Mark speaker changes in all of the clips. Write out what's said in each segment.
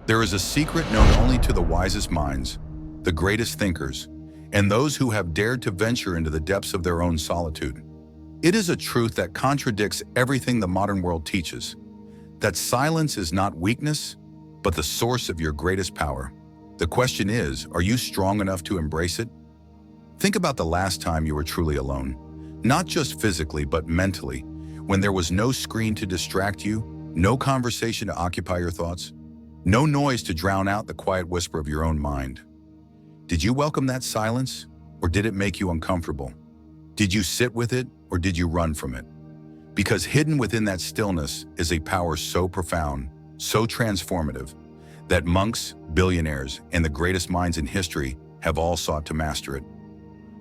Speaker 1: There is a secret known only to the wisest minds, the greatest thinkers, and those who have dared to venture into the depths of their own solitude. It is a truth that contradicts everything the modern world teaches, that silence is not weakness, but the source of your greatest power. The question is, are you strong enough to embrace it? Think about the last time you were truly alone, not just physically, but mentally, when there was no screen to distract you, no conversation to occupy your thoughts, no noise to drown out the quiet whisper of your own mind. Did you welcome that silence, or did it make you uncomfortable? Did you sit with it, or did you run from it? Because hidden within that stillness is a power so profound, so transformative, that monks, billionaires, and the greatest minds in history have all sought to master it.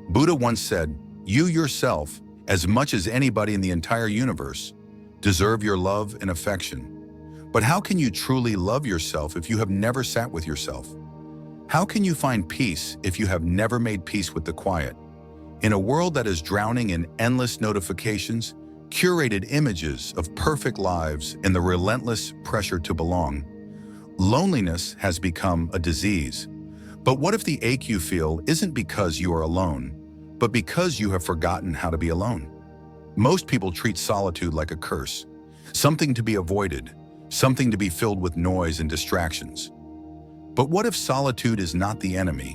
Speaker 1: Buddha once said, "You yourself, as much as anybody in the entire universe, deserve your love and affection." But how can you truly love yourself if you have never sat with yourself? How can you find peace if you have never made peace with the quiet? In a world that is drowning in endless notifications, curated images of perfect lives, and the relentless pressure to belong, loneliness has become a disease. But what if the ache you feel isn't because you are alone, but because you have forgotten how to be alone? Most people treat solitude like a curse, something to be avoided, something to be filled with noise and distractions. But what if solitude is not the enemy?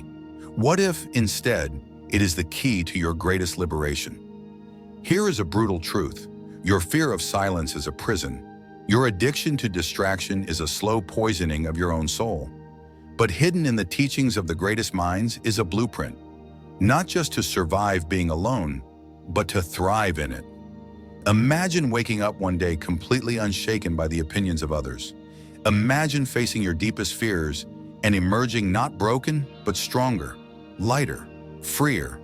Speaker 1: What if, instead, it is the key to your greatest liberation? Here is a brutal truth. Your fear of silence is a prison. Your addiction to distraction is a slow poisoning of your own soul. But hidden in the teachings of the greatest minds is a blueprint, not just to survive being alone, but to thrive in it. Imagine waking up one day completely unshaken by the opinions of others. Imagine facing your deepest fears and emerging not broken, but stronger, lighter, freer.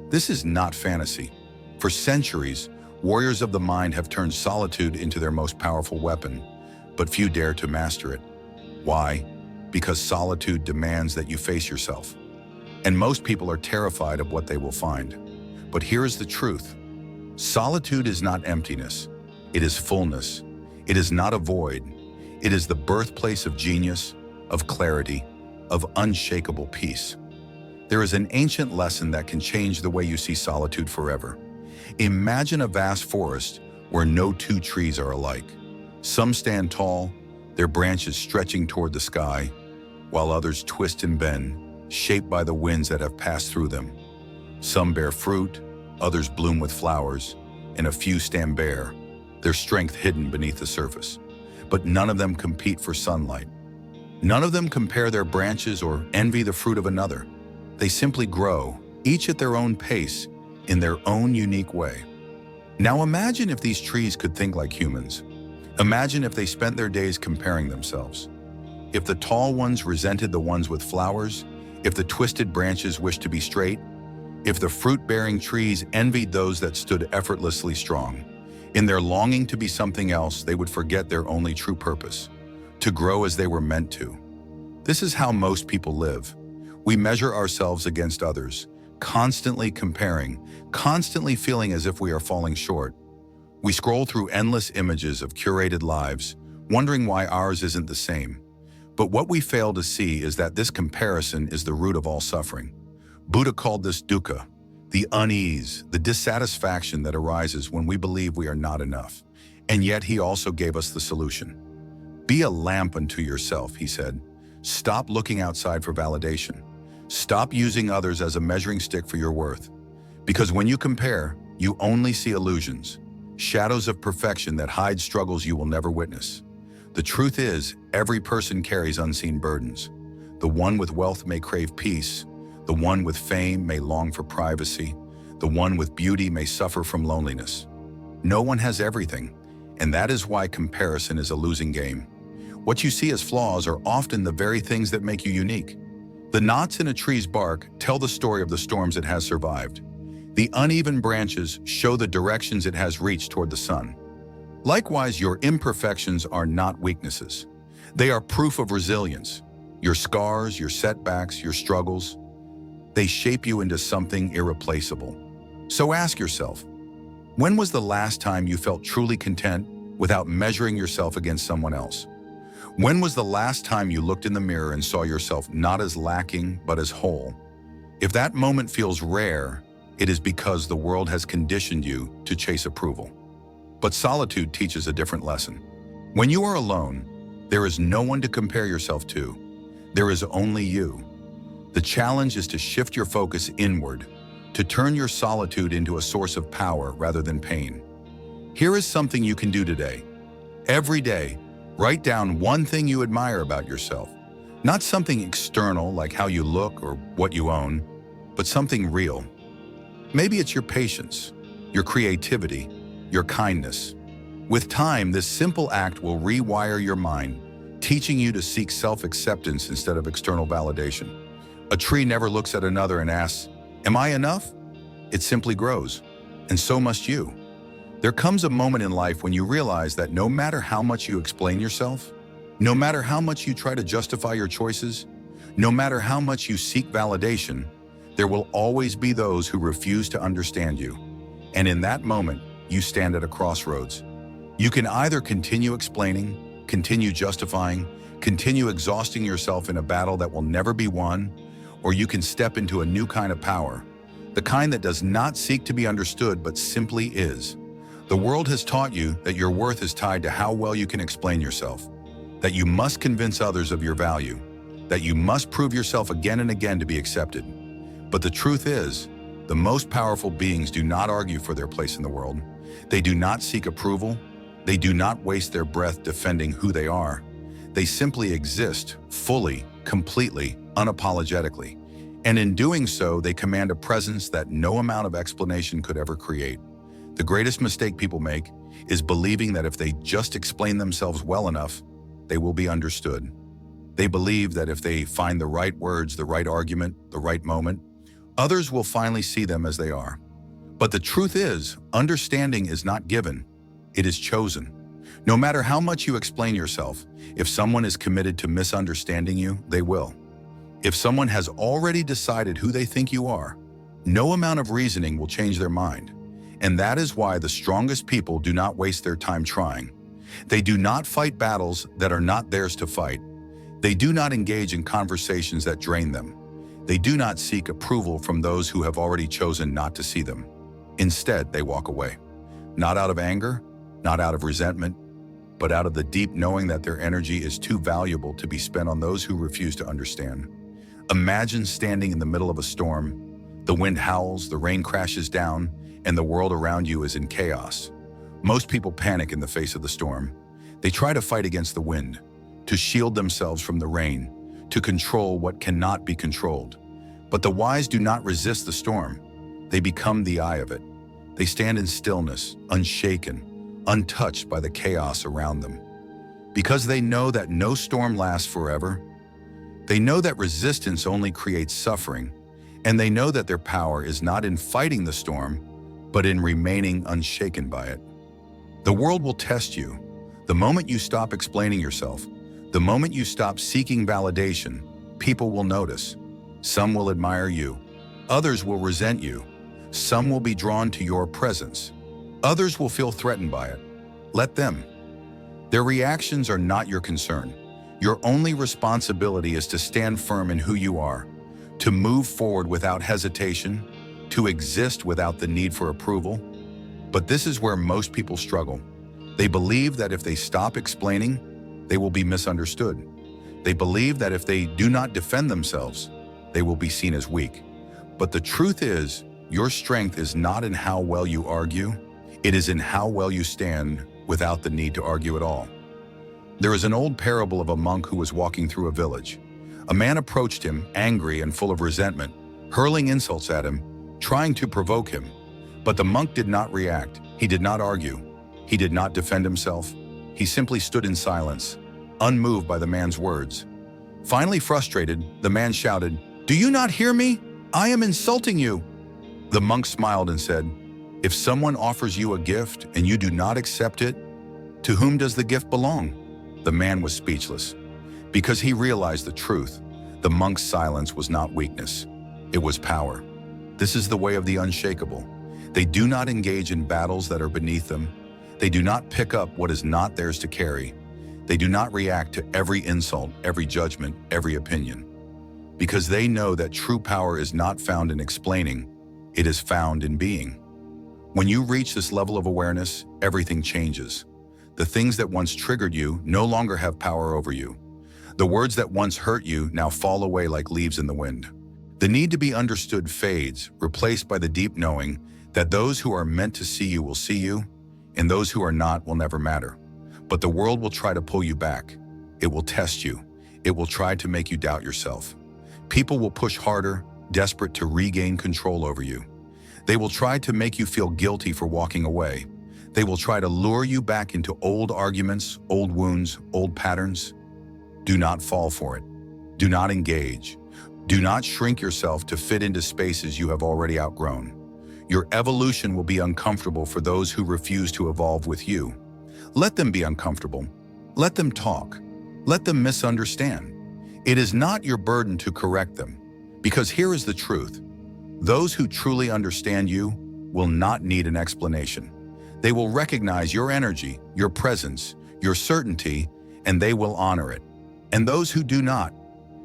Speaker 1: This is not fantasy. For centuries, warriors of the mind have turned solitude into their most powerful weapon, but few dare to master it. Why? Because solitude demands that you face yourself. And most people are terrified of what they will find. But here is the truth. Solitude is not emptiness. It is fullness. It is not a void. It is the birthplace of genius, of clarity, of unshakable peace. There is an ancient lesson that can change the way you see solitude forever. Imagine a vast forest where no two trees are alike. Some stand tall, their branches stretching toward the sky, while others twist and bend, shaped by the winds that have passed through them. Some bear fruit, others bloom with flowers, and a few stand bare, their strength hidden beneath the surface. But none of them compete for sunlight. None of them compare their branches or envy the fruit of another. They simply grow, each at their own pace, in their own unique way. Now imagine if these trees could think like humans. Imagine if they spent their days comparing themselves. If the tall ones resented the ones with flowers, if the twisted branches wished to be straight, if the fruit-bearing trees envied those that stood effortlessly strong. In their longing to be something else, they would forget their only true purpose, to grow as they were meant to. This is how most people live. We measure ourselves against others, constantly comparing, constantly feeling as if we are falling short. We scroll through endless images of curated lives, wondering why ours isn't the same. But what we fail to see is that this comparison is the root of all suffering. Buddha called this dukkha, the unease, the dissatisfaction that arises when we believe we are not enough. And yet he also gave us the solution. Be a lamp unto yourself, he said. Stop looking outside for validation. Stop using others as a measuring stick for your worth. Because when you compare, you only see illusions, shadows of perfection that hide struggles you will never witness. The truth is, every person carries unseen burdens. The one with wealth may crave peace. The one with fame may long for privacy. The one with beauty may suffer from loneliness. No one has everything, and that is why comparison is a losing game. What you see as flaws are often the very things that make you unique. The knots in a tree's bark tell the story of the storms it has survived. The uneven branches show the directions it has reached toward the sun. Likewise, your imperfections are not weaknesses. They are proof of resilience. Your scars, your setbacks, your struggles, they shape you into something irreplaceable. So ask yourself, when was the last time you felt truly content without measuring yourself against someone else? When was the last time you looked in the mirror and saw yourself not as lacking, but as whole? If that moment feels rare, it is because the world has conditioned you to chase approval. But solitude teaches a different lesson. When you are alone, there is no one to compare yourself to. There is only you. The challenge is to shift your focus inward, to turn your solitude into a source of power rather than pain. Here is something you can do today. Every day, write down one thing you admire about yourself. Not something external like how you look or what you own, but something real. Maybe it's your patience, your creativity, your kindness. With time, this simple act will rewire your mind, teaching you to seek self-acceptance instead of external validation. A tree never looks at another and asks, "Am I enough?" It simply grows, and so must you. There comes a moment in life when you realize that no matter how much you explain yourself, no matter how much you try to justify your choices, no matter how much you seek validation, there will always be those who refuse to understand you. And in that moment, you stand at a crossroads. You can either continue explaining, continue justifying, continue exhausting yourself in a battle that will never be won, or you can step into a new kind of power, the kind that does not seek to be understood but simply is. The world has taught you that your worth is tied to how well you can explain yourself, that you must convince others of your value, that you must prove yourself again and again to be accepted. But the truth is, the most powerful beings do not argue for their place in the world. They do not seek approval. They do not waste their breath defending who they are. They simply exist, fully, completely, unapologetically. And in doing so, they command a presence that no amount of explanation could ever create. The greatest mistake people make is believing that if they just explain themselves well enough, they will be understood. They believe that if they find the right words, the right argument, the right moment, others will finally see them as they are. But the truth is, understanding is not given, it is chosen. No matter how much you explain yourself, if someone is committed to misunderstanding you, they will. If someone has already decided who they think you are, no amount of reasoning will change their mind. And that is why the strongest people do not waste their time trying. They do not fight battles that are not theirs to fight. They do not engage in conversations that drain them. They do not seek approval from those who have already chosen not to see them. Instead, they walk away. Not out of anger, not out of resentment, but out of the deep knowing that their energy is too valuable to be spent on those who refuse to understand. Imagine standing in the middle of a storm. The wind howls, the rain crashes down, and the world around you is in chaos. Most people panic in the face of the storm. They try to fight against the wind, to shield themselves from the rain, to control what cannot be controlled. But the wise do not resist the storm. They become the eye of it. They stand in stillness, unshaken, untouched by the chaos around them. Because they know that no storm lasts forever. They know that resistance only creates suffering, and they know that their power is not in fighting the storm, but in remaining unshaken by it. The world will test you. The moment you stop explaining yourself, the moment you stop seeking validation, people will notice. Some will admire you. Others will resent you. Some will be drawn to your presence. Others will feel threatened by it. Let them. Their reactions are not your concern. Your only responsibility is to stand firm in who you are, to move forward without hesitation, to exist without the need for approval. But this is where most people struggle. They believe that if they stop explaining, they will be misunderstood. They believe that if they do not defend themselves, they will be seen as weak. But the truth is, your strength is not in how well you argue, it is in how well you stand without the need to argue at all. There is an old parable of a monk who was walking through a village. A man approached him, angry and full of resentment, hurling insults at him, trying to provoke him. But the monk did not react. He did not argue. He did not defend himself. He simply stood in silence, unmoved by the man's words. Finally frustrated, the man shouted, "Do you not hear me? I am insulting you." The monk smiled and said, "If someone offers you a gift and you do not accept it, to whom does the gift belong?" The man was speechless. Because he realized the truth, the monk's silence was not weakness. It was power. This is the way of the unshakable. They do not engage in battles that are beneath them. They do not pick up what is not theirs to carry. They do not react to every insult, every judgment, every opinion, because they know that true power is not found in explaining, it is found in being. When you reach this level of awareness, everything changes. The things that once triggered you no longer have power over you. The words that once hurt you now fall away like leaves in the wind. The need to be understood fades, replaced by the deep knowing that those who are meant to see you will see you, and those who are not will never matter. But the world will try to pull you back. It will test you. It will try to make you doubt yourself. People will push harder, desperate to regain control over you. They will try to make you feel guilty for walking away. They will try to lure you back into old arguments, old wounds, old patterns. Do not fall for it. Do not engage. Do not shrink yourself to fit into spaces you have already outgrown. Your evolution will be uncomfortable for those who refuse to evolve with you. Let them be uncomfortable. Let them talk. Let them misunderstand. It is not your burden to correct them, because here is the truth. Those who truly understand you will not need an explanation. They will recognize your energy, your presence, your certainty, and they will honor it. And those who do not,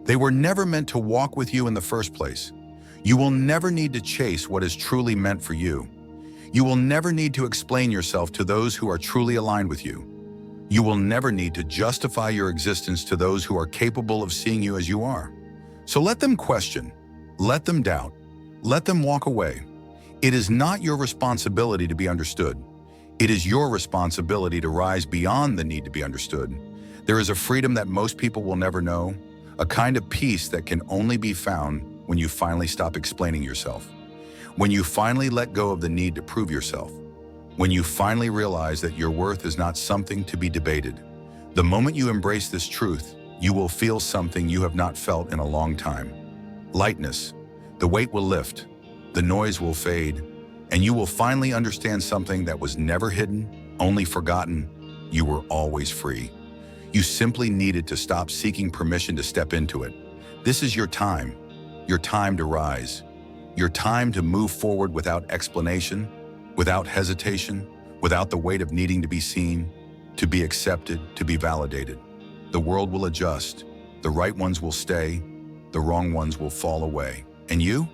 Speaker 1: they were never meant to walk with you in the first place. You will never need to chase what is truly meant for you. You will never need to explain yourself to those who are truly aligned with you. You will never need to justify your existence to those who are capable of seeing you as you are. So let them question, let them doubt, let them walk away. It is not your responsibility to be understood. It is your responsibility to rise beyond the need to be understood. There is a freedom that most people will never know, a kind of peace that can only be found when you finally stop explaining yourself. When you finally let go of the need to prove yourself. When you finally realize that your worth is not something to be debated. The moment you embrace this truth, you will feel something you have not felt in a long time. Lightness. The weight will lift, the noise will fade, and you will finally understand something that was never hidden, only forgotten. You were always free. You simply needed to stop seeking permission to step into it. This is your time to rise, your time to move forward without explanation, without hesitation, without the weight of needing to be seen, to be accepted, to be validated. The world will adjust, the right ones will stay, the wrong ones will fall away. And you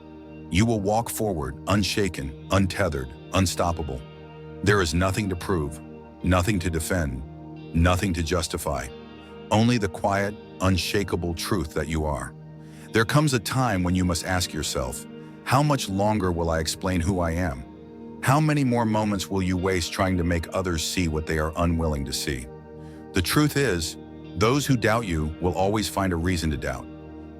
Speaker 1: will walk forward, unshaken, untethered, unstoppable. There is nothing to prove, nothing to defend, nothing to justify, only the quiet, unshakable truth that you are. There comes a time when you must ask yourself, how much longer will I explain who I am? How many more moments will you waste trying to make others see what they are unwilling to see? The truth is, those who doubt you will always find a reason to doubt.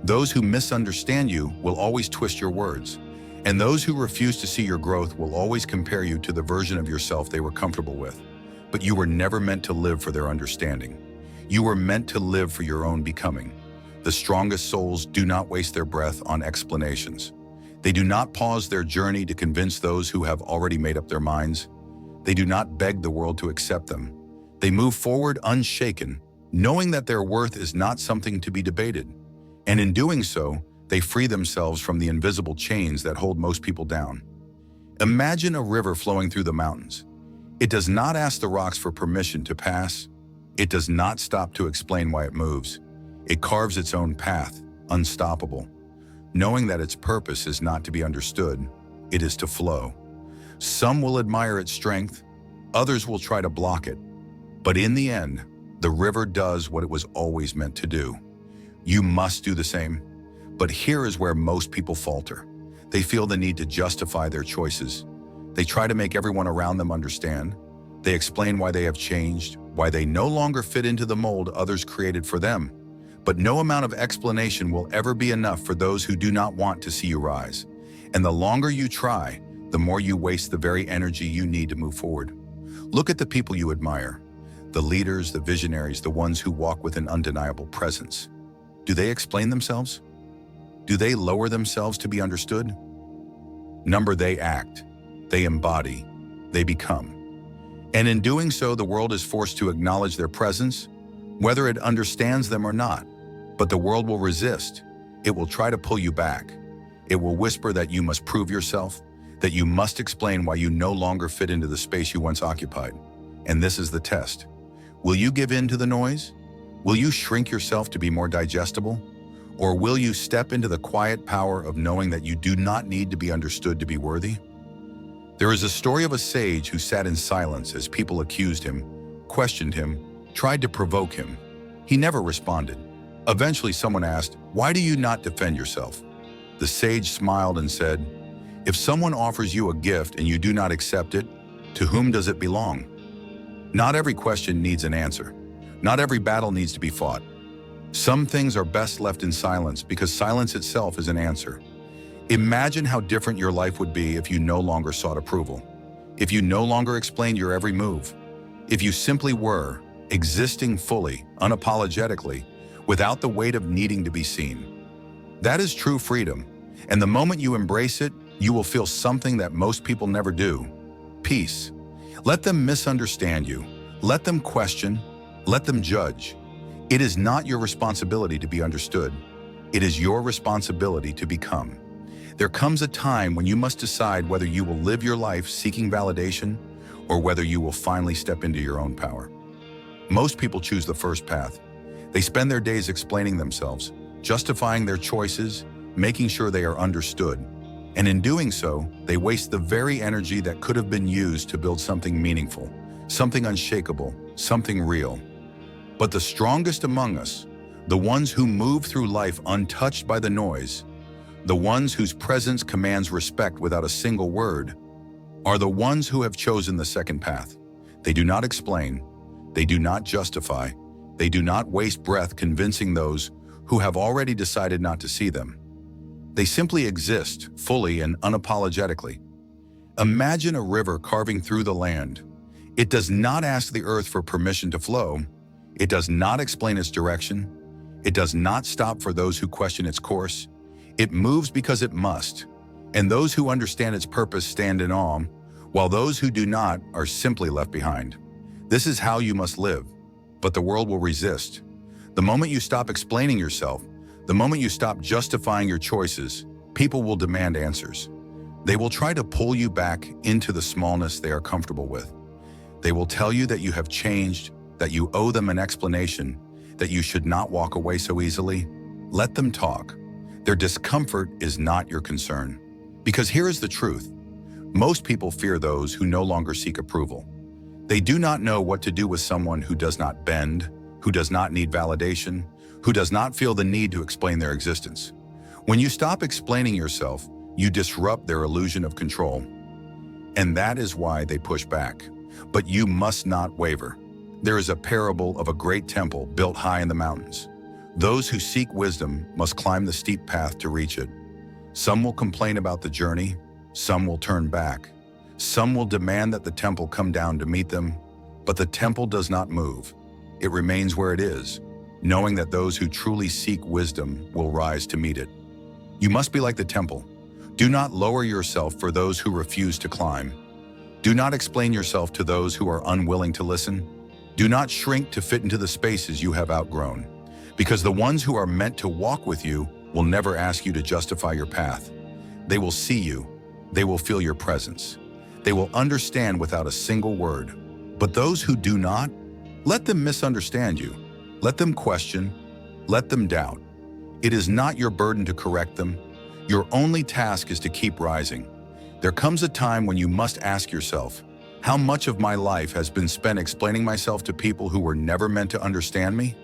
Speaker 1: Those who misunderstand you will always twist your words. And those who refuse to see your growth will always compare you to the version of yourself they were comfortable with. But you were never meant to live for their understanding. You were meant to live for your own becoming. The strongest souls do not waste their breath on explanations. They do not pause their journey to convince those who have already made up their minds. They do not beg the world to accept them. They move forward unshaken, knowing that their worth is not something to be debated. And in doing so, they free themselves from the invisible chains that hold most people down. Imagine a river flowing through the mountains. It does not ask the rocks for permission to pass. It does not stop to explain why it moves. It carves its own path, unstoppable, knowing that its purpose is not to be understood, it is to flow. Some will admire its strength, others will try to block it. But in the end, the river does what it was always meant to do. You must do the same. But here is where most people falter. They feel the need to justify their choices. They try to make everyone around them understand. They explain why they have changed, why they no longer fit into the mold others created for them. But no amount of explanation will ever be enough for those who do not want to see you rise. And the longer you try, the more you waste the very energy you need to move forward. Look at the people you admire, the leaders, the visionaries, the ones who walk with an undeniable presence. Do they explain themselves? Do they lower themselves to be understood? Number, they act, they embody, they become. And in doing so, the world is forced to acknowledge their presence, whether it understands them or not. But the world will resist. It will try to pull you back. It will whisper that you must prove yourself, that you must explain why you no longer fit into the space you once occupied. And this is the test. Will you give in to the noise? Will you shrink yourself to be more digestible? Or will you step into the quiet power of knowing that you do not need to be understood to be worthy? There is a story of a sage who sat in silence as people accused him, questioned him, tried to provoke him. He never responded. Eventually, someone asked, "Why do you not defend yourself?" The sage smiled and said, "If someone offers you a gift and you do not accept it, to whom does it belong?" Not every question needs an answer. Not every battle needs to be fought. Some things are best left in silence because silence itself is an answer. Imagine how different your life would be if you no longer sought approval, if you no longer explained your every move, if you simply were, existing fully, unapologetically, without the weight of needing to be seen. That is true freedom, and the moment you embrace it, you will feel something that most people never do: peace. Let them misunderstand you. Let them question. Let them judge. It is not your responsibility to be understood. It is your responsibility to become. There comes a time when you must decide whether you will live your life seeking validation or whether you will finally step into your own power. Most people choose the first path. They spend their days explaining themselves, justifying their choices, making sure they are understood. And in doing so, they waste the very energy that could have been used to build something meaningful, something unshakable, something real. But the strongest among us, the ones who move through life untouched by the noise, the ones whose presence commands respect without a single word, are the ones who have chosen the second path. They do not explain, they do not justify, they do not waste breath convincing those who have already decided not to see them. They simply exist, fully and unapologetically. Imagine a river carving through the land. It does not ask the earth for permission to flow. It does not explain its direction. It does not stop for those who question its course. It moves because it must, and those who understand its purpose stand in awe, while those who do not are simply left behind. This is how you must live, but the world will resist. The moment you stop explaining yourself, the moment you stop justifying your choices, people will demand answers. They will try to pull you back into the smallness they are comfortable with. They will tell you that you have changed, that you owe them an explanation, that you should not walk away so easily. Let them talk. Their discomfort is not your concern. Because here is the truth. Most people fear those who no longer seek approval. They do not know what to do with someone who does not bend, who does not need validation, who does not feel the need to explain their existence. When you stop explaining yourself, you disrupt their illusion of control. And that is why they push back. But you must not waver. There is a parable of a great temple built high in the mountains. Those who seek wisdom must climb the steep path to reach it. Some will complain about the journey, some will turn back. Some will demand that the temple come down to meet them, but the temple does not move. It remains where it is, knowing that those who truly seek wisdom will rise to meet it. You must be like the temple. Do not lower yourself for those who refuse to climb. Do not explain yourself to those who are unwilling to listen. Do not shrink to fit into the spaces you have outgrown, because the ones who are meant to walk with you will never ask you to justify your path. They will see you. They will feel your presence. They will understand without a single word. But those who do not, let them misunderstand you. Let them question. Let them doubt. It is not your burden to correct them. Your only task is to keep rising. There comes a time when you must ask yourself, how much of my life has been spent explaining myself to people who were never meant to understand me?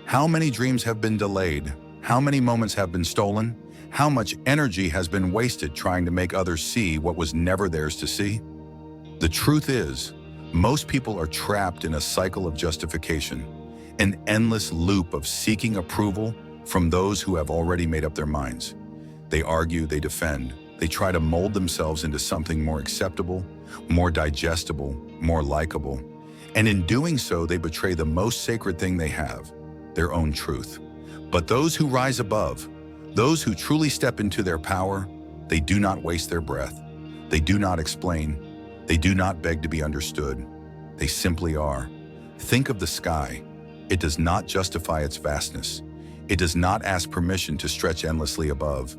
Speaker 1: How many dreams have been delayed? How many moments have been stolen? How much energy has been wasted trying to make others see what was never theirs to see? The truth is, most people are trapped in a cycle of justification, an endless loop of seeking approval from those who have already made up their minds. They argue, they defend, they try to mold themselves into something more acceptable, more digestible, more likable. And in doing so, they betray the most sacred thing they have, their own truth. But those who rise above, those who truly step into their power, they do not waste their breath. They do not explain. They do not beg to be understood. They simply are. Think of the sky. It does not justify its vastness. It does not ask permission to stretch endlessly above.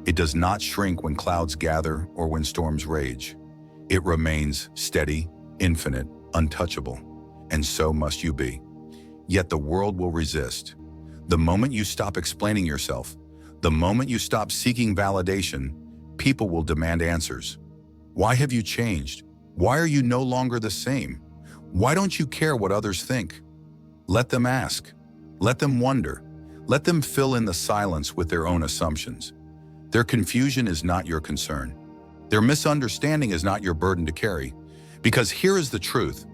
Speaker 1: It does not shrink when clouds gather or when storms rage. It remains steady, infinite, untouchable. And so must you be. yet the world will resist. The moment you stop explaining yourself, the moment you stop seeking validation, people will demand answers. Why have you changed? Why are you no longer the same? Why don't you care what others think? Let them ask. Let them wonder. Let them fill in the silence with their own assumptions. Their confusion is not your concern. Their misunderstanding is not your burden to carry. Because here is the truth.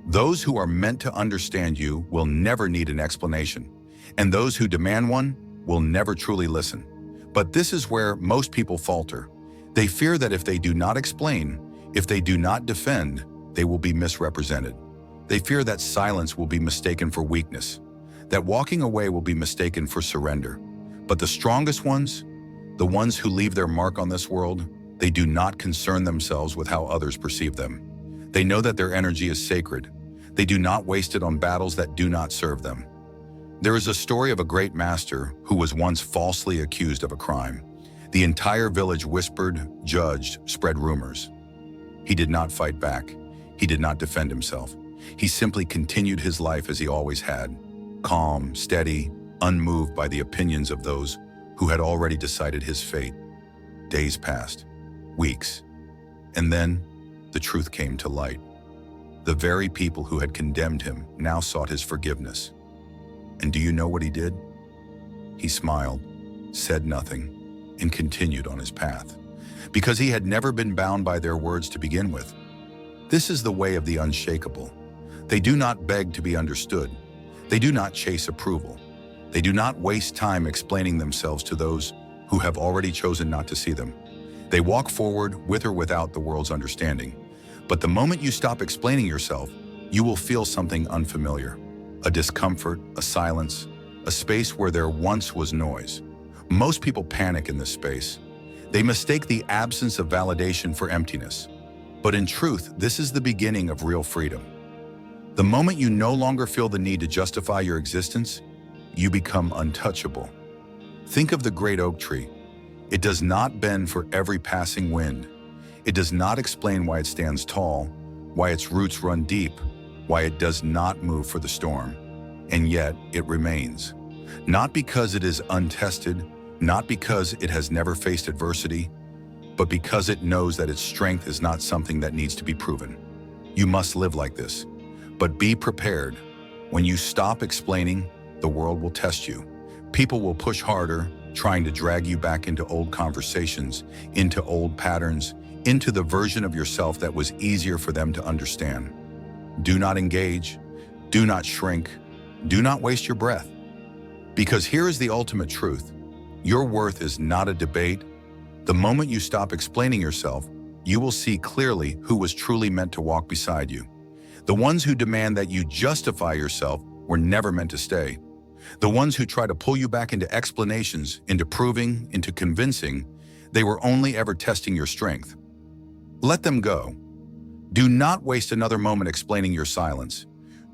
Speaker 1: Those who are meant to understand you will never need an explanation, and those who demand one will never truly listen. But this is where most people falter. They fear that if they do not explain, if they do not defend, they will be misrepresented. They fear that silence will be mistaken for weakness, that walking away will be mistaken for surrender. But the strongest ones, the ones who leave their mark on this world, they do not concern themselves with how others perceive them. They know that their energy is sacred. They do not waste it on battles that do not serve them. There is a story of a great master who was once falsely accused of a crime. The entire village whispered, judged, spread rumors. He did not fight back. He did not defend himself. He simply continued his life as he always had, calm, steady, unmoved by the opinions of those who had already decided his fate. Days passed, weeks, and then the truth came to light. The very people who had condemned him now sought his forgiveness. And do you know what he did? He smiled, said nothing, and continued on his path, because he had never been bound by their words to begin with. This is the way of the unshakable. They do not beg to be understood. They do not chase approval. They do not waste time explaining themselves to those who have already chosen not to see them. They walk forward with or without the world's understanding. But the moment you stop explaining yourself, you will feel something unfamiliar. A discomfort, a silence, a space where there once was noise. Most people panic in this space. They mistake the absence of validation for emptiness. But in truth, this is the beginning of real freedom. The moment you no longer feel the need to justify your existence, you become untouchable. Think of the great oak tree. It does not bend for every passing wind. It does not explain why it stands tall, why its roots run deep, why it does not move for the storm. And yet it remains. Not because it is untested, not because it has never faced adversity, but because it knows that its strength is not something that needs to be proven. You must live like this. But be prepared. When you stop explaining, the world will test you. People will push harder, trying to drag you back into old conversations, into old patterns, into the version of yourself that was easier for them to understand. Do not engage. Do not shrink. Do not waste your breath. Because here is the ultimate truth. Your worth is not a debate. The moment you stop explaining yourself, you will see clearly who was truly meant to walk beside you. The ones who demand that you justify yourself were never meant to stay. The ones who try to pull you back into explanations, into proving, into convincing, they were only ever testing your strength. Let them go. Do not waste another moment explaining your silence.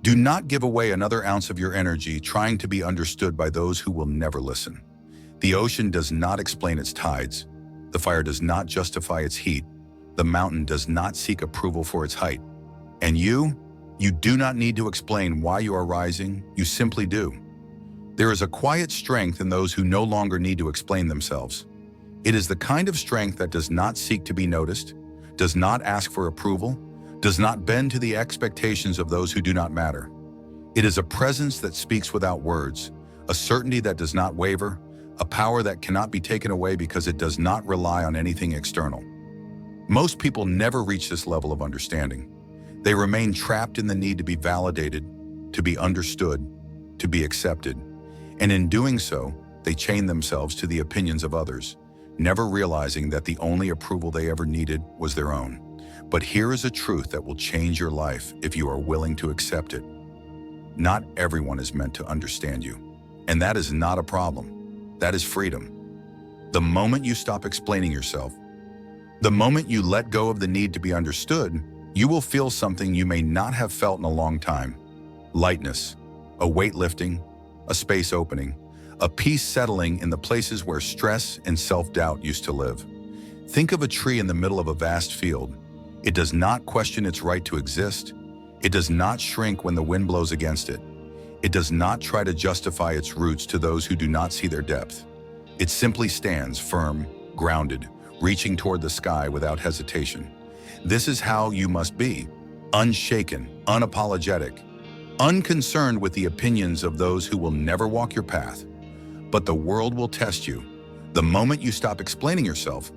Speaker 1: Do not give away another ounce of your energy trying to be understood by those who will never listen. The ocean does not explain its tides. The fire does not justify its heat. The mountain does not seek approval for its height. And you do not need to explain why you are rising. You simply do. There is a quiet strength in those who no longer need to explain themselves. It is the kind of strength that does not seek to be noticed, does not ask for approval, does not bend to the expectations of those who do not matter. It is a presence that speaks without words, a certainty that does not waver, a power that cannot be taken away because it does not rely on anything external. Most people never reach this level of understanding. They remain trapped in the need to be validated, to be understood, to be accepted. And in doing so, they chain themselves to the opinions of others, never realizing that the only approval they ever needed was their own. But here is a truth that will change your life if you are willing to accept it. Not everyone is meant to understand you, and that is not a problem. That is freedom. The moment you stop explaining yourself, the moment you let go of the need to be understood, you will feel something you may not have felt in a long time. Lightness, a weight lifting, a space opening, a peace settling in the places where stress and self-doubt used to live. Think of a tree in the middle of a vast field. It does not question its right to exist. It does not shrink when the wind blows against it. It does not try to justify its roots to those who do not see their depth. It simply stands firm, grounded, reaching toward the sky without hesitation. This is how you must be, unshaken, unapologetic, unconcerned with the opinions of those who will never walk your path. But the world will test you. The moment you stop explaining yourself,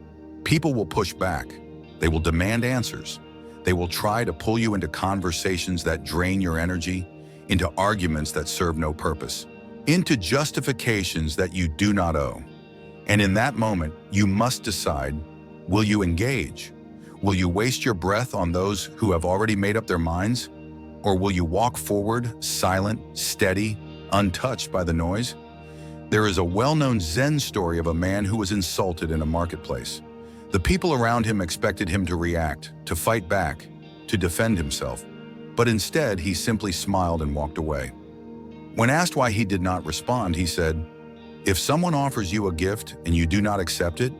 Speaker 1: people will push back. They will demand answers. They will try to pull you into conversations that drain your energy, into arguments that serve no purpose, into justifications that you do not owe. And in that moment, you must decide, will you engage? Will you waste your breath on those who have already made up their minds? Or will you walk forward, silent, steady, untouched by the noise? There is a well-known Zen story of a man who was insulted in a marketplace. The people around him expected him to react, to fight back, to defend himself. But instead, he simply smiled and walked away. When asked why he did not respond, he said, "If someone offers you a gift and you do not accept it,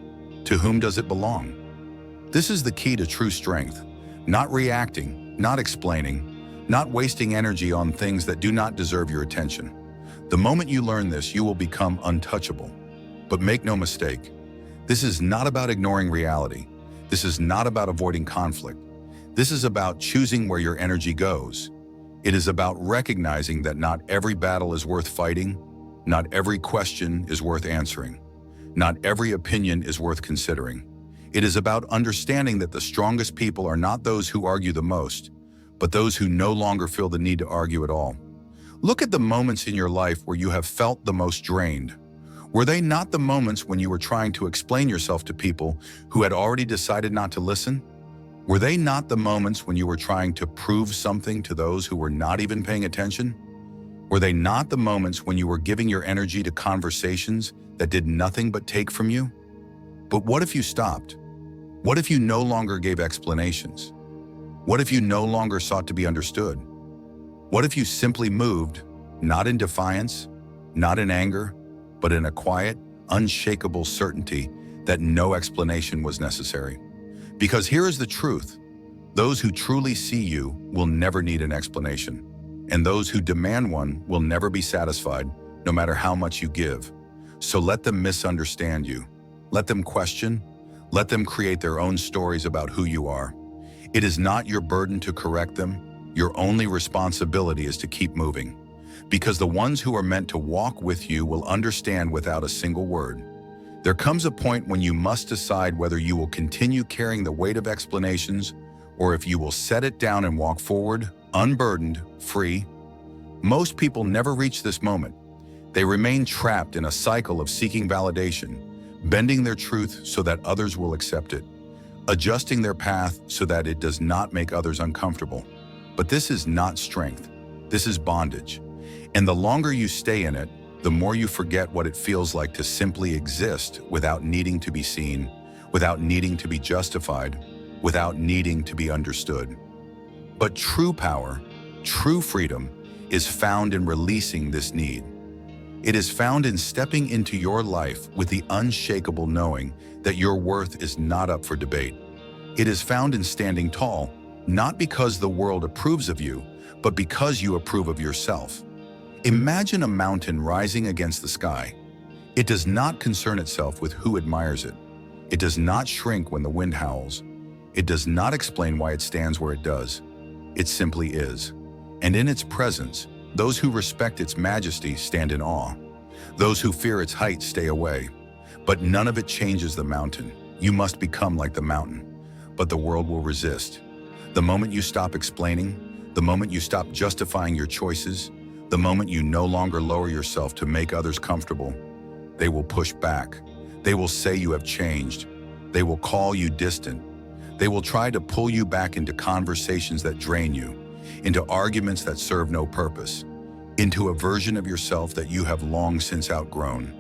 Speaker 1: to whom does it belong?" This is the key to true strength. Not reacting, not explaining, not wasting energy on things that do not deserve your attention. The moment you learn this, you will become untouchable. But make no mistake, this is not about ignoring reality. This is not about avoiding conflict. This is about choosing where your energy goes. It is about recognizing that not every battle is worth fighting, not every question is worth answering, not every opinion is worth considering. It is about understanding that the strongest people are not those who argue the most, but those who no longer feel the need to argue at all. Look at the moments in your life where you have felt the most drained. Were they not the moments when you were trying to explain yourself to people who had already decided not to listen? Were they not the moments when you were trying to prove something to those who were not even paying attention? Were they not the moments when you were giving your energy to conversations that did nothing but take from you? But what if you stopped? What if you no longer gave explanations? What if you no longer sought to be understood? What if you simply moved, not in defiance, not in anger, but in a quiet, unshakable certainty that no explanation was necessary? Because here is the truth. Those who truly see you will never need an explanation, and those who demand one will never be satisfied, no matter how much you give. So let them misunderstand you. Let them question. Let them create their own stories about who you are. It is not your burden to correct them. Your only responsibility is to keep moving. Because the ones who are meant to walk with you will understand without a single word. There comes a point when you must decide whether you will continue carrying the weight of explanations or if you will set it down and walk forward, unburdened, free. Most people never reach this moment. They remain trapped in a cycle of seeking validation, bending their truth so that others will accept it, adjusting their path so that it does not make others uncomfortable. But this is not strength. This is bondage. And the longer you stay in it, the more you forget what it feels like to simply exist without needing to be seen, without needing to be justified, without needing to be understood. But true power, true freedom, is found in releasing this need. It is found in stepping into your life with the unshakable knowing that your worth is not up for debate. It is found in standing tall, not because the world approves of you, but because you approve of yourself. Imagine a mountain rising against the sky. It does not concern itself with who admires it. It does not shrink when the wind howls. It does not explain why it stands where it does. It simply is. And in its presence, those who respect its majesty stand in awe. Those who fear its height stay away. But none of it changes the mountain. You must become like the mountain. But the world will resist. The moment you stop explaining, the moment you stop justifying your choices, the moment you no longer lower yourself to make others comfortable, they will push back. They will say you have changed. They will call you distant. They will try to pull you back into conversations that drain you, into arguments that serve no purpose, into a version of yourself that you have long since outgrown.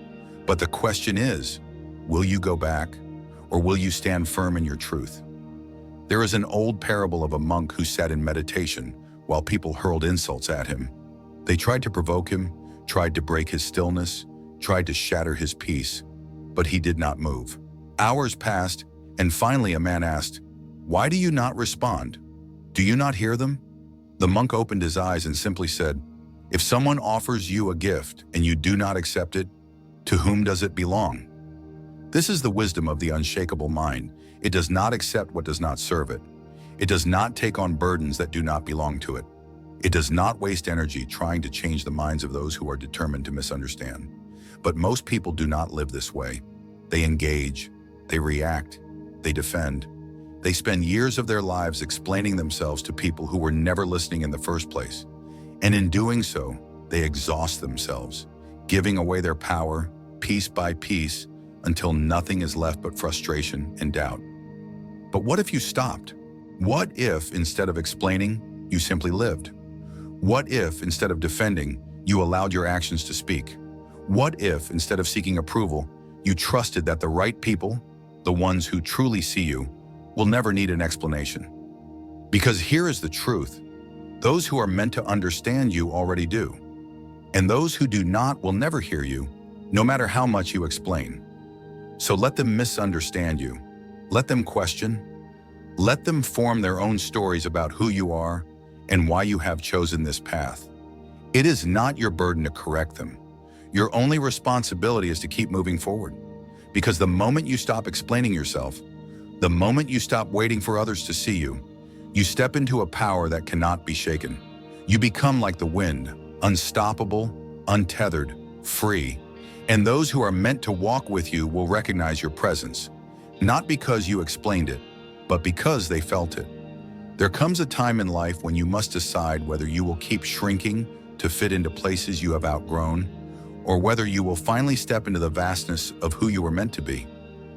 Speaker 1: But the question is, will you go back, or will you stand firm in your truth? There is an old parable of a monk who sat in meditation while people hurled insults at him. They tried to provoke him, tried to break his stillness, tried to shatter his peace, but he did not move. Hours passed, and finally a man asked, "Why do you not respond? Do you not hear them?" The monk opened his eyes and simply said, If someone offers you a gift and you do not accept it, to whom does it belong? This is the wisdom of the unshakable mind. It does not accept what does not serve it. It does not take on burdens that do not belong to it. It does not waste energy trying to change the minds of those who are determined to misunderstand. But most people do not live this way. They engage, they react, they defend. They spend years of their lives explaining themselves to people who were never listening in the first place. And in doing so, they exhaust themselves, giving away their power, piece by piece, until nothing is left but frustration and doubt. But what if you stopped? What if, instead of explaining, you simply lived? What if, instead of defending, you allowed your actions to speak? What if, instead of seeking approval, you trusted that the right people, the ones who truly see you, will never need an explanation? Because here is the truth. Those who are meant to understand you already do. And those who do not will never hear you, no matter how much you explain. So let them misunderstand you. Let them question. Let them form their own stories about who you are and why you have chosen this path. It is not your burden to correct them. Your only responsibility is to keep moving forward. Because the moment you stop explaining yourself, the moment you stop waiting for others to see you, you step into a power that cannot be shaken. You become like the wind, unstoppable, untethered, free. And those who are meant to walk with you will recognize your presence, not because you explained it, but because they felt it. There comes a time in life when you must decide whether you will keep shrinking to fit into places you have outgrown, or whether you will finally step into the vastness of who you were meant to be.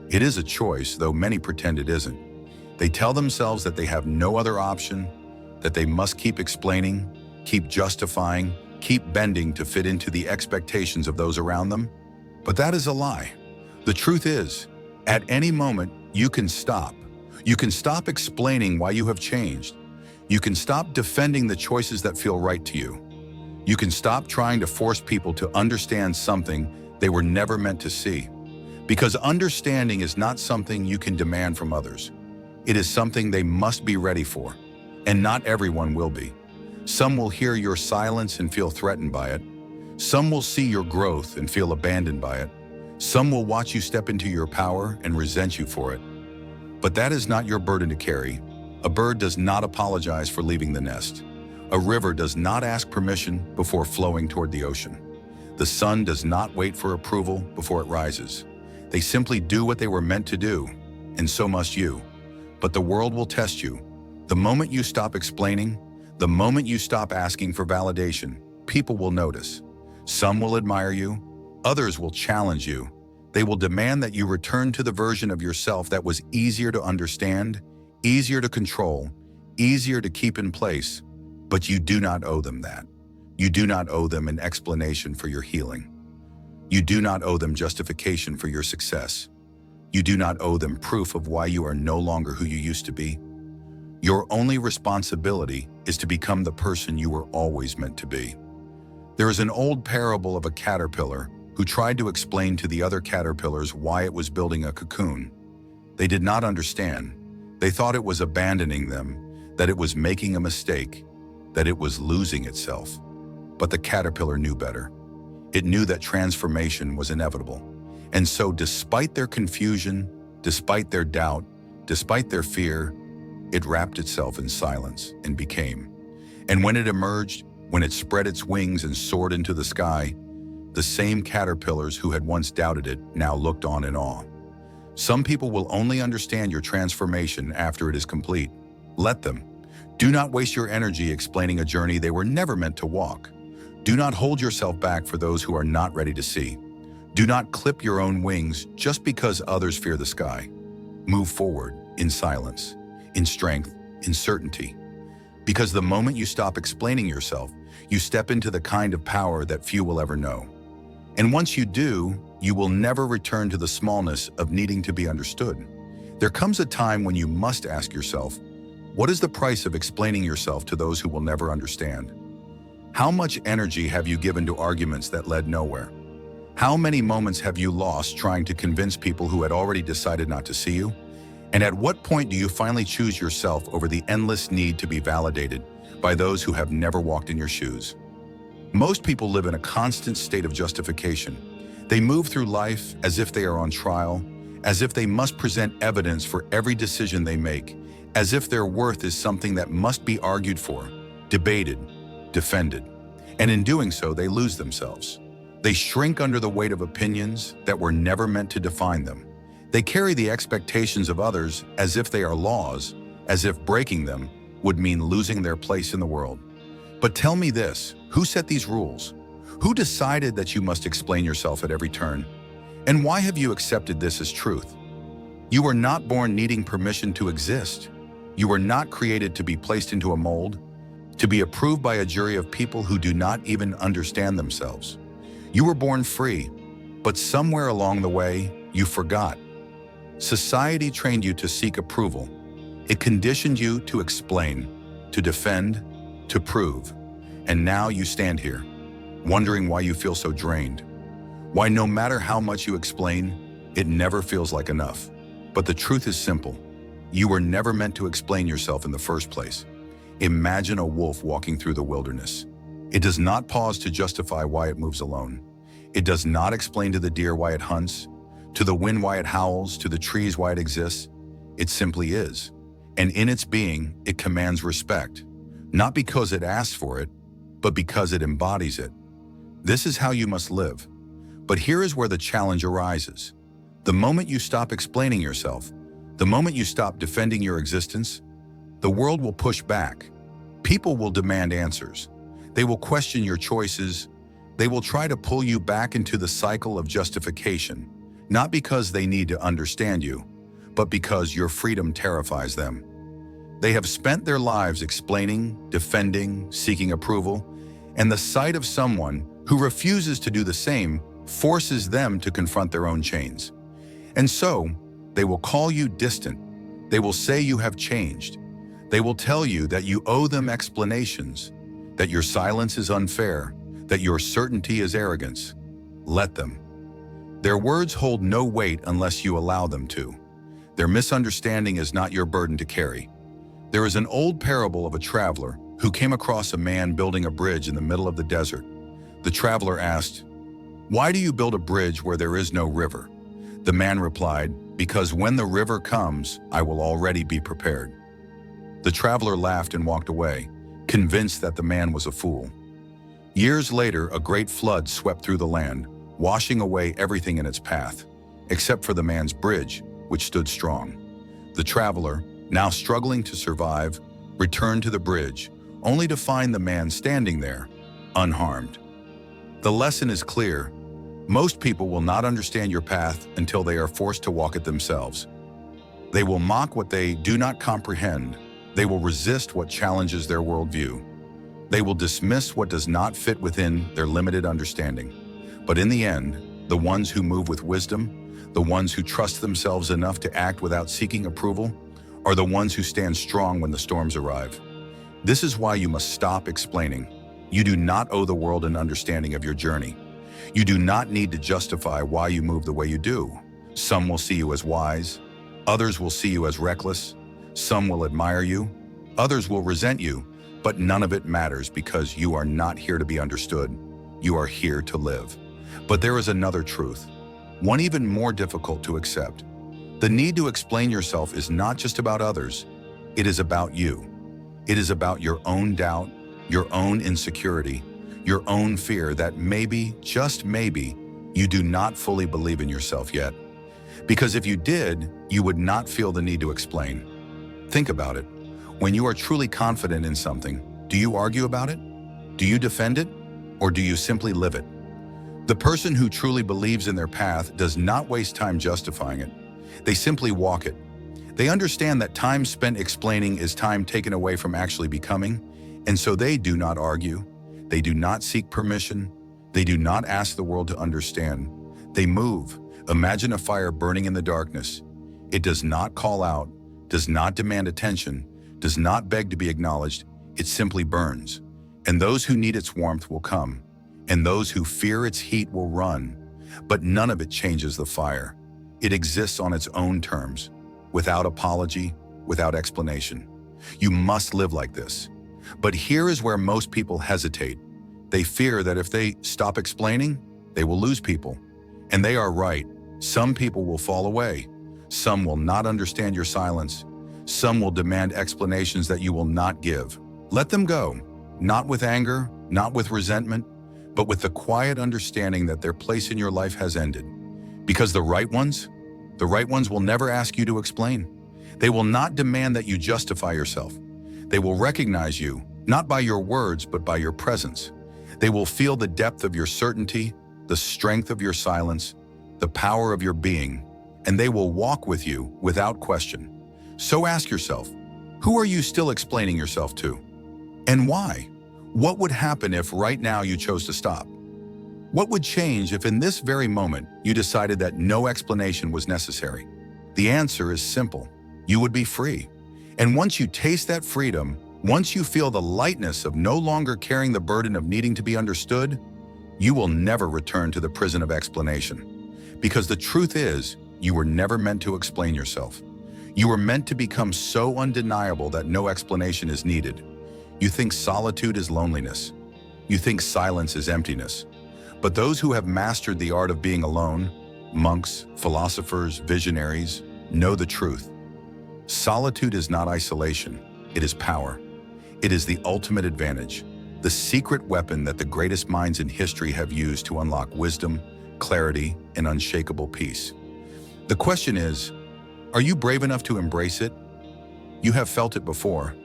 Speaker 1: It is a choice, though many pretend it isn't. They tell themselves that they have no other option, that they must keep explaining, keep justifying, keep bending to fit into the expectations of those around them. But that is a lie. The truth is, at any moment, you can stop. You can stop explaining why you have changed. You can stop defending the choices that feel right to you. You can stop trying to force people to understand something they were never meant to see. Because understanding is not something you can demand from others. It is something they must be ready for, and not everyone will be. Some will hear your silence and feel threatened by it. Some will see your growth and feel abandoned by it. Some will watch you step into your power and resent you for it. But that is not your burden to carry. A bird does not apologize for leaving the nest. A river does not ask permission before flowing toward the ocean. The sun does not wait for approval before it rises. They simply do what they were meant to do, and so must you. But the world will test you. The moment you stop explaining, the moment you stop asking for validation, people will notice. Some will admire you, others will challenge you. They will demand that you return to the version of yourself that was easier to understand, easier to control, easier to keep in place. But you do not owe them that. You do not owe them an explanation for your healing. You do not owe them justification for your success. You do not owe them proof of why you are no longer who you used to be. Your only responsibility is to become the person you were always meant to be. There is an old parable of a caterpillar who tried to explain to the other caterpillars why it was building a cocoon. They did not understand. They thought it was abandoning them, that it was making a mistake, that it was losing itself. But the caterpillar knew better. It knew that transformation was inevitable. And so despite their confusion, despite their doubt, despite their fear, it wrapped itself in silence and became. And when it emerged, when it spread its wings and soared into the sky, the same caterpillars who had once doubted it now looked on in awe. Some people will only understand your transformation after it is complete. Let them. Do not waste your energy explaining a journey they were never meant to walk. Do not hold yourself back for those who are not ready to see. Do not clip your own wings just because others fear the sky. Move forward in silence, in strength, in certainty. Because the moment you stop explaining yourself, you step into the kind of power that few will ever know. And once you do, you will never return to the smallness of needing to be understood. There comes a time when you must ask yourself, what is the price of explaining yourself to those who will never understand? How much energy have you given to arguments that led nowhere? How many moments have you lost trying to convince people who had already decided not to see you? And at what point do you finally choose yourself over the endless need to be validated by those who have never walked in your shoes? Most people live in a constant state of justification. They move through life as if they are on trial, as if they must present evidence for every decision they make, as if their worth is something that must be argued for, debated, defended. And in doing so, they lose themselves. They shrink under the weight of opinions that were never meant to define them. They carry the expectations of others as if they are laws, as if breaking them would mean losing their place in the world. But tell me this, who set these rules? Who decided that you must explain yourself at every turn? And why have you accepted this as truth? You were not born needing permission to exist. You were not created to be placed into a mold, to be approved by a jury of people who do not even understand themselves. You were born free, but somewhere along the way, you forgot. Society trained you to seek approval. It conditioned you to explain, to defend, to prove. And now you stand here, wondering why you feel so drained. Why no matter how much you explain, it never feels like enough. But the truth is simple. You were never meant to explain yourself in the first place. Imagine a wolf walking through the wilderness. It does not pause to justify why it moves alone. It does not explain to the deer why it hunts, to the wind why it howls, to the trees why it exists. It simply is. And in its being, it commands respect, not because it asks for it, but because it embodies it. This is how you must live. But here is where the challenge arises. The moment you stop explaining yourself, the moment you stop defending your existence, the world will push back. People will demand answers. They will question your choices. They will try to pull you back into the cycle of justification, not because they need to understand you, but because your freedom terrifies them. They have spent their lives explaining, defending, seeking approval, and the sight of someone who refuses to do the same forces them to confront their own chains. And so, they will call you distant. They will say you have changed. They will tell you that you owe them explanations, that your silence is unfair, that your certainty is arrogance. Let them. Their words hold no weight unless you allow them to. Their misunderstanding is not your burden to carry. There is an old parable of a traveler who came across a man building a bridge in the middle of the desert. The traveler asked, "Why do you build a bridge where there is no river?" The man replied, "Because when the river comes, I will already be prepared." The traveler laughed and walked away, convinced that the man was a fool. Years later, a great flood swept through the land, washing away everything in its path, except for the man's bridge, which stood strong. The traveler, now struggling to survive, returned to the bridge, only to find the man standing there, unharmed. The lesson is clear. Most people will not understand your path until they are forced to walk it themselves. They will mock what they do not comprehend. They will resist what challenges their worldview. They will dismiss what does not fit within their limited understanding. But in the end, the ones who move with wisdom, the ones who trust themselves enough to act without seeking approval, are the ones who stand strong when the storms arrive. This is why you must stop explaining. You do not owe the world an understanding of your journey. You do not need to justify why you move the way you do. Some will see you as wise. Others will see you as reckless. Some will admire you. Others will resent you. But none of it matters because you are not here to be understood. You are here to live. But there is another truth, one even more difficult to accept. The need to explain yourself is not just about others. It is about you. It is about your own doubt, your own insecurity, your own fear that maybe, just maybe, you do not fully believe in yourself yet. Because if you did, you would not feel the need to explain. Think about it. When you are truly confident in something, do you argue about it? Do you defend it? Or do you simply live it? The person who truly believes in their path does not waste time justifying it. They simply walk it. They understand that time spent explaining is time taken away from actually becoming, and so they do not argue. They do not seek permission. They do not ask the world to understand. They move. Imagine a fire burning in the darkness. It does not call out, does not demand attention, does not beg to be acknowledged. It simply burns. And those who need its warmth will come, and those who fear its heat will run. But none of it changes the fire. It exists on its own terms, without apology, without explanation. You must live like this. But here is where most people hesitate. They fear that if they stop explaining, they will lose people. And they are right. Some people will fall away. Some will not understand your silence. Some will demand explanations that you will not give. Let them go, not with anger, not with resentment, but with the quiet understanding that their place in your life has ended. Because the right ones will never ask you to explain. They will not demand that you justify yourself. They will recognize you, not by your words, but by your presence. They will feel the depth of your certainty, the strength of your silence, the power of your being, and they will walk with you without question. So ask yourself, who are you still explaining yourself to? And why? What would happen if right now you chose to stop? What would change if in this very moment you decided that no explanation was necessary? The answer is simple. You would be free. And once you taste that freedom, once you feel the lightness of no longer carrying the burden of needing to be understood, you will never return to the prison of explanation. Because the truth is, you were never meant to explain yourself. You were meant to become so undeniable that no explanation is needed. You think solitude is loneliness. You think silence is emptiness. But those who have mastered the art of being alone, monks, philosophers, visionaries, know the truth. Solitude is not isolation, it is power. It is the ultimate advantage, the secret weapon that the greatest minds in history have used to unlock wisdom, clarity, and unshakable peace. The question is, are you brave enough to embrace it? You have felt it before.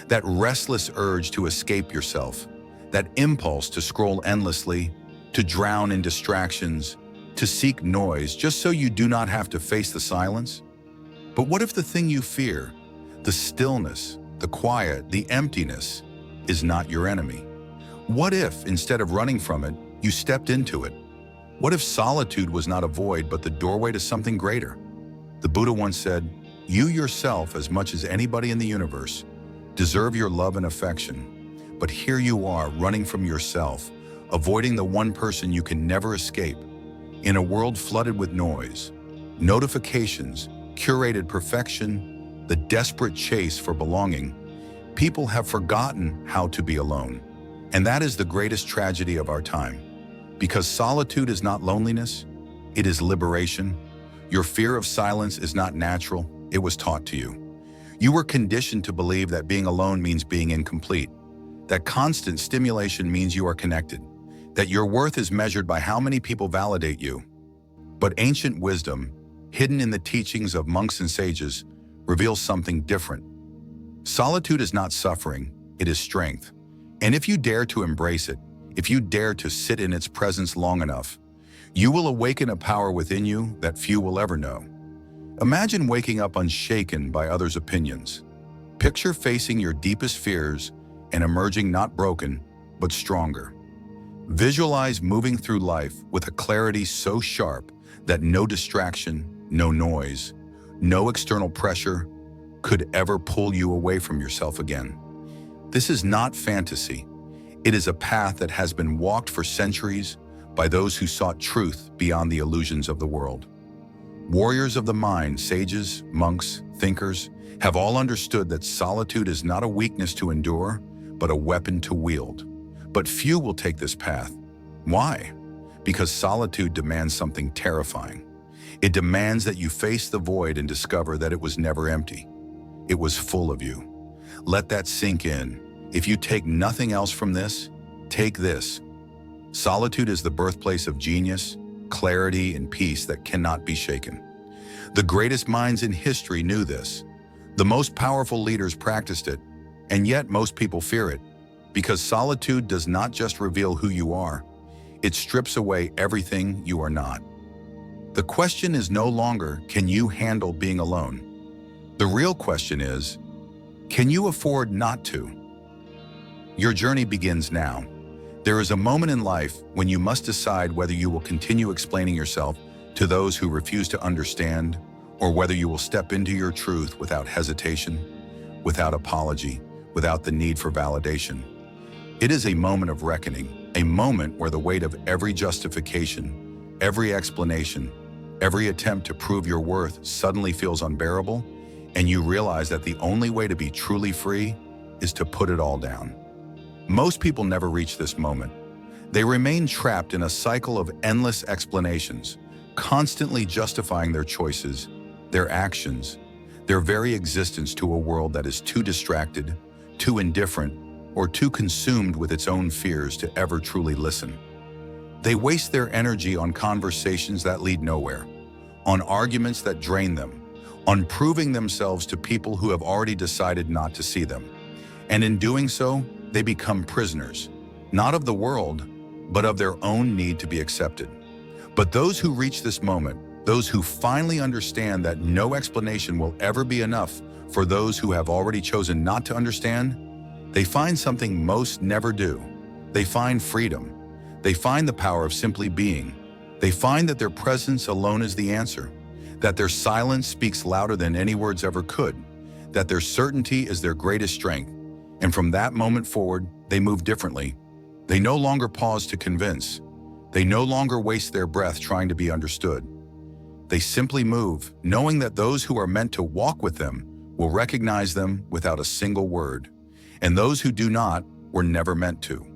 Speaker 1: That restless urge to escape yourself, that impulse to scroll endlessly, to drown in distractions, to seek noise just so you do not have to face the silence? But what if the thing you fear, the stillness, the quiet, the emptiness, is not your enemy? What if, instead of running from it, you stepped into it? What if solitude was not a void but the doorway to something greater? The Buddha once said, "You yourself, as much as anybody in the universe, deserve your love and affection. But here you are, running from yourself, avoiding the one person you can never escape. In a world flooded with noise, notifications, curated perfection, the desperate chase for belonging, people have forgotten how to be alone. And that is the greatest tragedy of our time. Because solitude is not loneliness, it is liberation. Your fear of silence is not natural, it was taught to you. You were conditioned to believe that being alone means being incomplete, that constant stimulation means you are connected, that your worth is measured by how many people validate you. But ancient wisdom, hidden in the teachings of monks and sages, reveals something different. Solitude is not suffering, it is strength. And if you dare to embrace it, if you dare to sit in its presence long enough, you will awaken a power within you that few will ever know. Imagine waking up unshaken by others' opinions. Picture facing your deepest fears and emerging not broken, but stronger. Visualize moving through life with a clarity so sharp that no distraction, no noise, no external pressure could ever pull you away from yourself again. This is not fantasy. It is a path that has been walked for centuries by those who sought truth beyond the illusions of the world. Warriors of the mind, sages, monks, thinkers, have all understood that solitude is not a weakness to endure, but a weapon to wield. But few will take this path. Why? Because solitude demands something terrifying. It demands that you face the void and discover that it was never empty. It was full of you. Let that sink in. If you take nothing else from this, take this. Solitude is the birthplace of genius, clarity, and peace that cannot be shaken. The greatest minds in history knew this. The most powerful leaders practiced it, and yet most people fear it, because solitude does not just reveal who you are, it strips away everything you are not. The question is no longer, can you handle being alone? The real question is, can you afford not to? Your journey begins now. There is a moment in life when you must decide whether you will continue explaining yourself to those who refuse to understand, or whether you will step into your truth without hesitation, without apology, without the need for validation. It is a moment of reckoning, a moment where the weight of every justification, every explanation, every attempt to prove your worth suddenly feels unbearable, and you realize that the only way to be truly free is to put it all down. Most people never reach this moment. They remain trapped in a cycle of endless explanations, constantly justifying their choices, their actions, their very existence to a world that is too distracted, too indifferent, or too consumed with its own fears to ever truly listen. They waste their energy on conversations that lead nowhere, on arguments that drain them, on proving themselves to people who have already decided not to see them. And in doing so, they become prisoners, not of the world, but of their own need to be accepted. But those who reach this moment, those who finally understand that no explanation will ever be enough for those who have already chosen not to understand, they find something most never do. They find freedom. They find the power of simply being. They find that their presence alone is the answer, that their silence speaks louder than any words ever could, that their certainty is their greatest strength. And from that moment forward, they move differently. They no longer pause to convince. They no longer waste their breath trying to be understood. They simply move, knowing that those who are meant to walk with them will recognize them without a single word, and those who do not were never meant to.